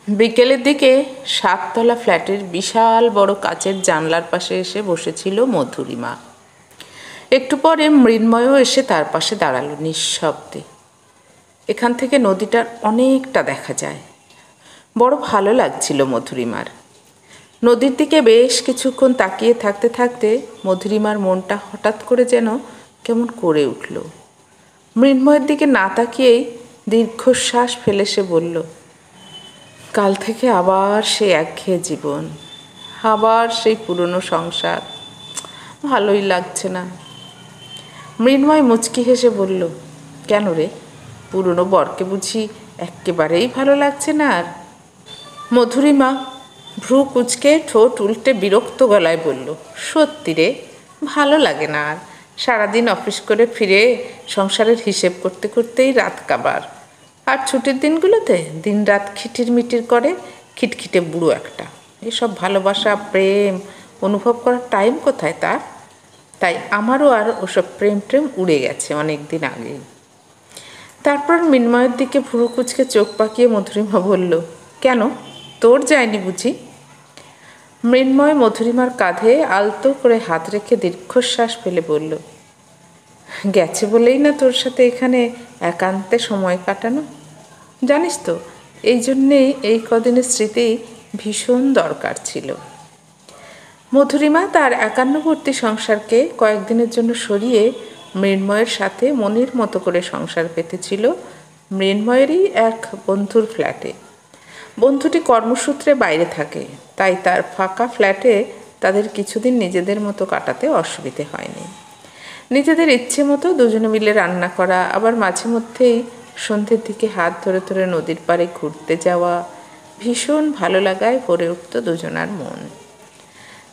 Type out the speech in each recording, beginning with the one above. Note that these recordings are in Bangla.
বিকেলের দিকে 7তলা ফ্ল্যাটের বিশাল বড় কাচের জানলার পাশে এসে বসেছিল মধুরিমা। একটু পরে মৃন্ময়ও এসে তার পাশে দাঁড়ালো নিঃশব্দে। এখান থেকে নদীটার অনেকটা দেখা যায়। বড় ভালো লাগছিল মধুরিমার। নদীর দিকে বেশ কিছুক্ষণ তাকিয়ে থাকতে থাকতে মধুরিমার মনটা হঠাৎ করে যেন কেমন করে উঠল। মৃন্ময়ের দিকে না তাকিয়েই দীর্ঘশ্বাস ফেলে সে বলল, কাল থেকে আবার সেই একঘেয়ে জীবন, আবার সেই পুরনো সংসার, ভালোই লাগছে না। মৃন্ময় মুচকি হেসে বলল, কেন রে, পুরনো বরকে বুঝি একেবারেই ভালো লাগছে না আর? মধুরিমা ভ্রু কুঁচকে ঠোঁট উল্টে বিরক্ত গলায় বলল, সত্যি রে, ভালো লাগে না আর। সারাদিন অফিস করে ফিরে সংসারের হিসেব করতে করতেই রাত কাবার। আর ছুটির দিনগুলোতে দিনরাত খিটির মিটির করে খিটখিটে বুড়ো একটা। এসব ভালোবাসা প্রেম অনুভব করার টাইম কোথায় তার? তাই আমারও আর ওসব প্রেম উড়ে গেছে অনেক দিন আগেই। তারপর মৃন্ময়ের দিকে ভুরু কুচকে চোখ পাকিয়ে মধুরিমা বলল, কেন, তোর যায়নি বুঝি? মৃন্ময় মধুরিমার কাঁধে আলতো করে হাত রেখে দীর্ঘশ্বাস ফেলে বলল, গেছে বলেই না তোর সাথে এখানে একান্তে সময় কাটানো। জানিস তো, এই জন্যেই এই কদিনের স্মৃতি ভীষণ দরকার ছিল। মধুরিমা তার একান্নবর্তী সংসারকে কয়েকদিনের জন্য সরিয়ে মৃন্ময়ের সাথে মনের মতো করে সংসার পেতেছিল মৃন্ময়েরই এক বন্ধুর ফ্ল্যাটে। বন্ধুটি কর্মসূত্রে বাইরে থাকে, তাই তার ফাঁকা ফ্ল্যাটে তাদের কিছুদিন নিজেদের মতো কাটাতে অসুবিধে হয়নি। নিজেদের ইচ্ছে মতো দুজনে মিলে রান্না করা, আবার মাঝে মধ্যেই সন্ধ্যের দিকে হাত ধরে ধরে নদীর পাড়ে ঘুরতে যাওয়া ভীষণ ভালো লাগায় ভরে উঠত দুজনার মন।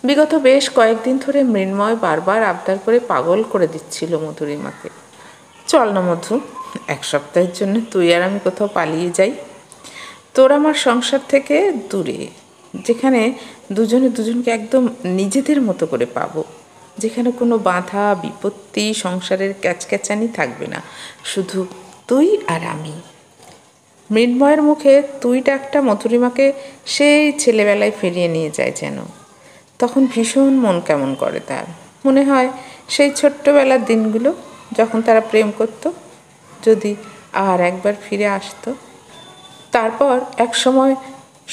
বিগত বেশ কয়েকদিন ধরে মৃন্ময় বারবার আবদার করে পাগল করে দিচ্ছিল মধুরিমাকে, চল না মধু, এক সপ্তাহের জন্য তুই আর আমি কোথাও পালিয়ে যাই, তোর আমার সংসার থেকে দূরে, যেখানে দুজনে দুজনকে একদম নিজেদের মতো করে পাবো, যেখানে কোনো বাধা বিপত্তি সংসারের ক্যাচক্যাচানি থাকবে না, শুধু তুই আর আমি। মৃন্ময়ের মুখে তুই ডাকটা মধুরিমাকে সেই ছেলেবেলায় ফিরিয়ে নিয়ে যায় যেন। তখন ভীষণ মন কেমন করে তার। মনে হয় সেই ছোট্টবেলার দিনগুলো যখন তারা প্রেম করত যদি আর একবার ফিরে আসতো। তারপর এক সময়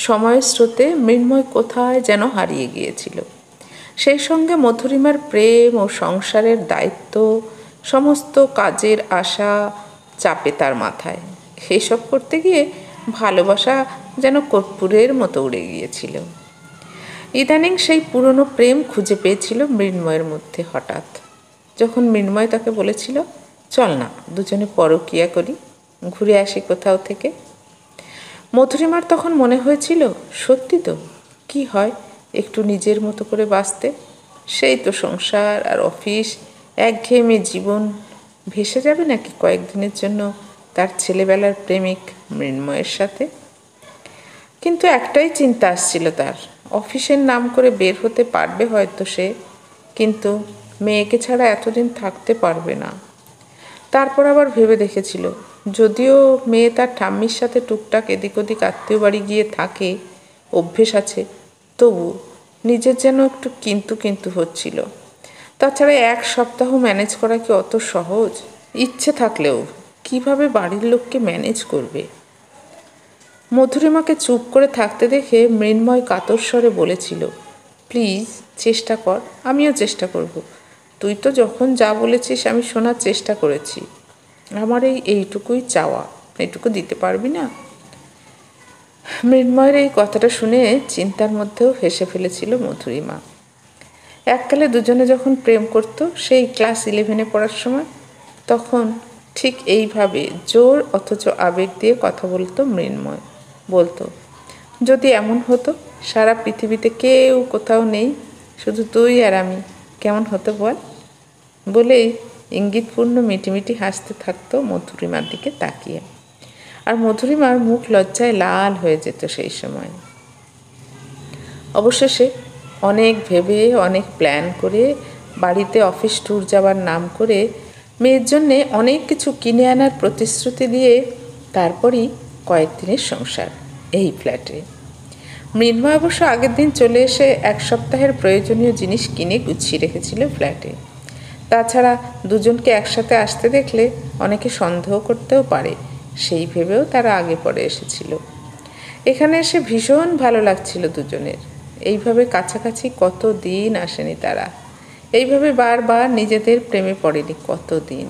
সময়ের স্রোতে মৃন্ময় কোথায় যেন হারিয়ে গিয়েছিল। সেই সঙ্গে মধুরিমার প্রেম ও সংসারের দায়িত্ব, সমস্ত কাজের আশা চাপে তার মাথায়। এসব করতে গিয়ে ভালোবাসা যেন কর্পূরের মতো উড়ে গিয়েছিল। ইদানিং সেই পুরনো প্রেম খুঁজে পেয়েছিল মৃন্ময়ের মধ্যে হঠাৎ, যখন মৃন্ময় তাকে বলেছিল, চল না দুজনে পরকীয়া করি, ঘুরে আসি কোথাও থেকে। মধুরিমার তখন মনে হয়েছিল, সত্যি তো, কি হয় একটু নিজের মতো করে বাঁচতে। সেই তো সংসার আর অফিস, একঘেয়েমি জীবন ভেসে যাবে নাকি কয়েকদিনের জন্য তার ছেলেবেলার প্রেমিক মৃন্ময়ের সাথে। কিন্তু একটাই চিন্তা আসছিল তার, অফিসের নাম করে বের হতে পারবে হয়তো সে, কিন্তু মেয়েকে ছাড়া এতদিন থাকতে পারবে না। তারপর আবার ভেবে দেখেছিল, যদিও মেয়ে তার ঠাম্মির সাথে টুকটাক এদিক ওদিক আত্মীয় বাড়ি গিয়ে থাকে, অভ্যেস আছে, তবু নিজের যেন একটু কিন্তু কিন্তু হচ্ছিল। তাছাড়া এক সপ্তাহ ম্যানেজ করা কি অত সহজ? ইচ্ছে থাকলেও কিভাবে বাড়ির লোককে ম্যানেজ করবে? মধুরিমাকে চুপ করে থাকতে দেখে মৃন্ময় কাতর স্বরে বলেছিল, প্লিজ চেষ্টা কর, আমিও চেষ্টা করব। তুই তো যখন যা বলেছিস আমি শোনার চেষ্টা করেছি, আমার এইটুকুই চাওয়া, এইটুকু দিতে পারবি না? মৃন্ময়ের এই কথাটা শুনে চিন্তার মধ্যেও হেসে ফেলেছিল মধুরিমা। এককালে দুজনে যখন প্রেম করত, সেই ক্লাস 11-এ পড়ার সময়, তখন ঠিক এইভাবে জোর অথচ আবেগ দিয়ে কথা বলতো মৃন্ময়। বলতো, যদি এমন হতো সারা পৃথিবীতে কেউ কোথাও নেই, শুধু তুই আর আমি, কেমন হতো বল? বলেই ইঙ্গিতপূর্ণ মিটিমিটি হাসতে থাকতো মধুরিমার দিকে তাকিয়ে। আর মধুরিমার মুখ লজ্জায় লাল হয়ে যেত সেই সময়। অবশেষে অনেক ভেবে অনেক প্ল্যান করে বাড়িতে অফিস ট্যুর যাওয়ার নাম করে মেয়ের জন্যে অনেক কিছু কিনে আনার প্রতিশ্রুতি দিয়ে তারপরই কয়েকদিনের সংসার। এই ফ্ল্যাটে। মৃন্ময় অবশ্য আগের দিন চলে এসে এক সপ্তাহের প্রয়োজনীয় জিনিস কিনে গুছিয়ে রেখেছিল ফ্ল্যাটে। তাছাড়া দুজনকে একসাথে আসতে দেখলে অনেকে সন্দেহ করতেও পারে, সেই ভেবেও তারা আগে পরে এসেছিল। এখানে এসে ভীষণ ভালো লাগছিল দুজনের। এইভাবে কাছাকাছি কত দিন আসেনি তারা, এইভাবে বারবার নিজেদের প্রেমে পড়েনি কত দিন।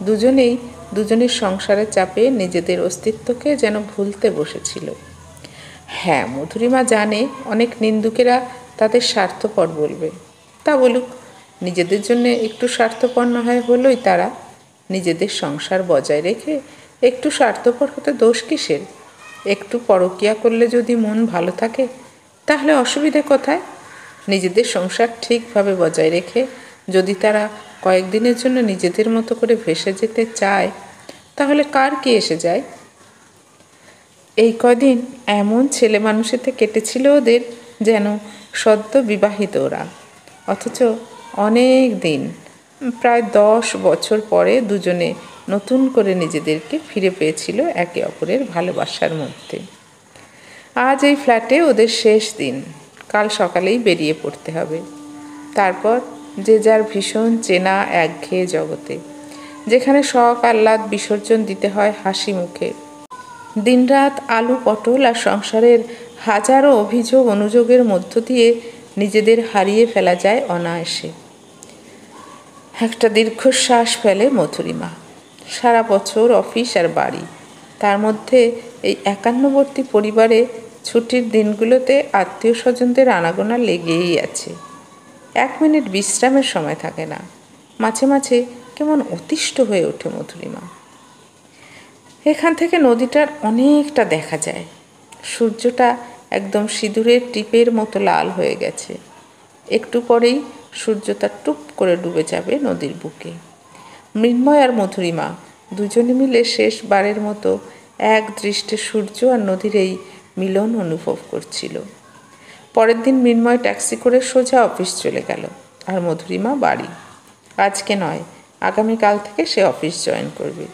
দুজনেই দুজনের সংসারের চাপে নিজেদের অস্তিত্বকে যেন ভুলতে বসেছিল। হ্যাঁ, মধুরিমা জানে অনেক নিন্দুকেরা তাদের স্বার্থপর বলবে, তা বলুক, নিজেদের জন্য একটু স্বার্থপর না হয় হলোই তারা। নিজেদের সংসার বজায় রেখে একটু স্বার্থপর হতে দোষ কিসের? একটু পরকিয়া করলে যদি মন ভালো থাকে তাহলে অসুবিধে কোথায়? নিজেদের সংসার ঠিকভাবে বজায় রেখে যদি তারা কয়েকদিনের জন্য নিজেদের মতো করে ভেসে যেতে চায় তাহলে কার কি এসে যায়? এই কদিন এমন ছেলে মানুষেতে কেটেছিল ওদের যেন সদ্য বিবাহিত ওরা, অথচ অনেক দিন, প্রায় 10 বছর পরে দুজনে নতুন করে নিজেদেরকে ফিরে পেয়েছিল একে অপরের ভালোবাসার মধ্যে। আজ এই ফ্ল্যাটে ওদের শেষ দিন, কাল সকালেই বেরিয়ে পড়তে হবে। তারপর যে যার ভীষণ চেনা একঘেয়ে জগতে, যেখানে শখ আহ্লাদ বিসর্জন দিতে হয় হাসি মুখে। দিনরাত আলু পটল আর সংসারের হাজারো অভিযোগ অনুযোগের মধ্য দিয়ে নিজেদের হারিয়ে ফেলা যায় অনায়াসে। একটা দীর্ঘশ্বাস ফেলে মধুরিমা। সারা বছর অফিস আর বাড়ি, তার মধ্যে এই একান্নবর্তী পরিবারে ছুটির দিনগুলোতে আত্মীয় স্বজনদের আনাগোনা লেগেই আছে। 1 মিনিট বিশ্রামের সময় থাকে না। মাঝে মাঝে কেমন অতিষ্ঠ হয়ে ওঠে মধুরিমা। এখান থেকে নদীটার অনেকটা দেখা যায়। সূর্যটা একদম সিঁদুরের টিপের মতো লাল হয়ে গেছে। একটু পরেই সূর্যটা টুপ করে ডুবে যাবে নদীর বুকে। মৃন্ময় আর মধুরিমা দুজনে মিলে শেষবারের মতো এক দৃষ্টে সূর্য আর নদীর এই মিলন অনুভব করছিল। পরের দিন মৃন্ময় ট্যাক্সি করে সোজা অফিস চলে গেল, আর মধুরিমা বাড়ি। আজকে নয়, আগামীকাল থেকে সে অফিস জয়েন করবে।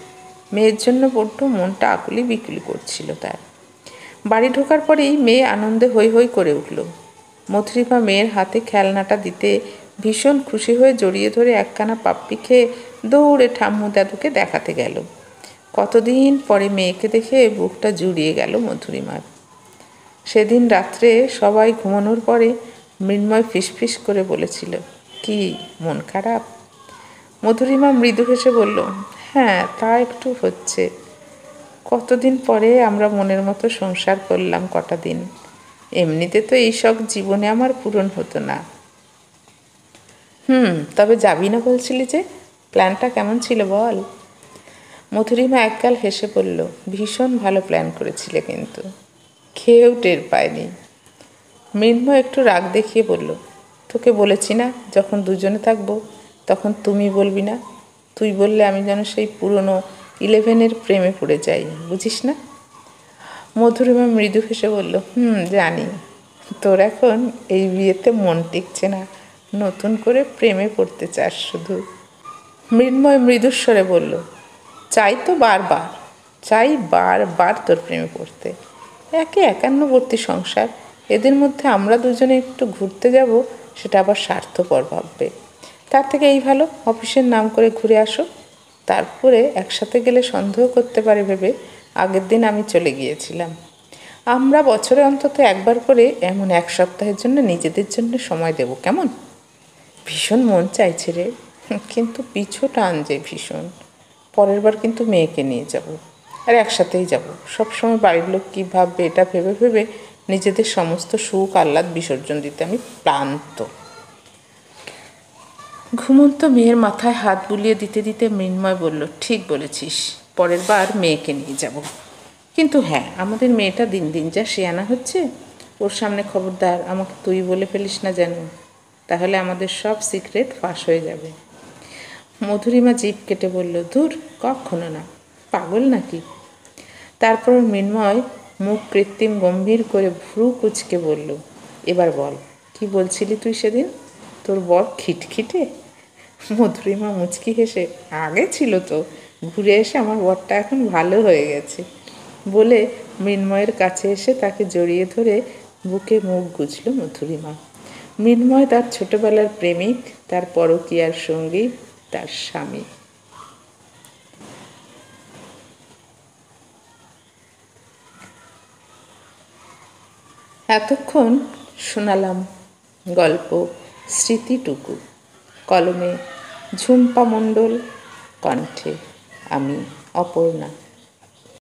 মেয়ের জন্য বড্ড মনটা আকুলি বিকুলি করছিল তার। বাড়ি ঢোকার পরেই মেয়ে আনন্দে হৈ হৈ করে উঠল। মধুরিমা মেয়ের হাতে খেলনাটা দিতে ভীষণ খুশি হয়ে জড়িয়ে ধরে একখানা পাপ্পি খেয়ে দৌড়ে ঠাম্মু দাদুকে দেখাতে গেল। কতদিন পরে মেয়েকে দেখে বুকটা জুড়িয়ে গেল মধুরিমার। সেদিন রাত্রে সবাই ঘুমানোর পরে মৃন্ময় ফিসফিস করে বলেছিল, কি মন খারাপ? মধুরিমা মৃদু হেসে বলল, হ্যাঁ, তা একটু হচ্ছে। কতদিন পরে আমরা মনের মতো সংসার করলাম কটা দিন। এমনিতে তো এইসব জীবনে আমার পূরণ হতো না। তবে যাবি না বলছিলি যে, প্ল্যানটা কেমন ছিল বল? মধুরিমা একগাল হেসে বলল, ভীষণ ভালো প্ল্যান করেছিলে, কিন্তু খেয়েও টের পায়নি। মৃন্ময় একটু রাগ দেখিয়ে বলল, তোকে বলেছি না যখন দুজনে থাকবো তখন তুমি বলবি না। তুই বললে আমি যেন সেই পুরনো 11-এর প্রেমে পড়ে যাই, বুঝিস না? মধুরিমা মৃদু হেসে বলল, জানি। তোর এখন এই বিয়েতে মন টিকছে না, নতুন করে প্রেমে পড়তে চাস শুধু। মৃন্ময় মৃদুস্বরে বলল, চাই তো বারবার, চাই বারবার তোর প্রেমে পড়তে। একে একান্নবর্তী সংসার, এদের মধ্যে আমরা দুজনে একটু ঘুরতে যাব, সেটা আবার স্বার্থপর ভাববে। তার থেকে এই ভালো অফিসের নাম করে ঘুরে আসো। তারপরে একসাথে গেলে সন্দেহ করতে পারে ভেবে আগের দিন আমি চলে গিয়েছিলাম। আমরা বছরে অন্তত একবার করে এমন 1 সপ্তাহের জন্য নিজেদের জন্য সময় দেব, কেমন? ভীষণ মন চাইছে রে, কিন্তু পিছু টান যে ভীষণ। পরের বার কিন্তু মেয়েকে নিয়ে যাব, আর একসাথেই যাব। সবসময় বাড়ির লোক কী ভাববে এটা ভেবে ভেবে নিজেদের সমস্ত সুখ আহ্লাদ বিসর্জন দিতে আমি ক্লান্ত। ঘুমন্ত মেয়ের মাথায় হাত বুলিয়ে দিতে দিতে মৃন্ময় বলল, ঠিক বলেছিস, পরের বার মেয়েকে নিয়ে যাব। কিন্তু হ্যাঁ, আমাদের মেয়েটা দিন দিন যা শেয়ানা হচ্ছে, ওর সামনে খবরদার আমাকে তুই বলে ফেলিস না যেন, তাহলে আমাদের সব সিক্রেট ফাঁস হয়ে যাবে। মধুরিমা জিভ কেটে বলল, ধুর, কখনো না, পাগল নাকি? তারপর মৃন্ময় মুখ কৃত্রিম গম্ভীর করে ভ্রু কুচকে বলল, এবার বল, কি বলছিলি তুই সেদিন? তোর বর খিটখিটে? মধুরিমা মুচকি হেসে, আগে ছিল তো, ঘুরে এসে আমার বরটা এখন ভালো হয়ে গেছে বলে মৃন্ময়ের কাছে এসে তাকে জড়িয়ে ধরে বুকে মুখ গুজল মধুরিমা। মৃন্ময় তার ছোটবেলার প্রেমিক, তার পরকীয়ার সঙ্গী, তার স্বামী। এতক্ষণ শোনালাম গল্প স্মৃতিটুকু। কলমে ঝুম্পা মণ্ডল, কণ্ঠে আমি অপর্ণা।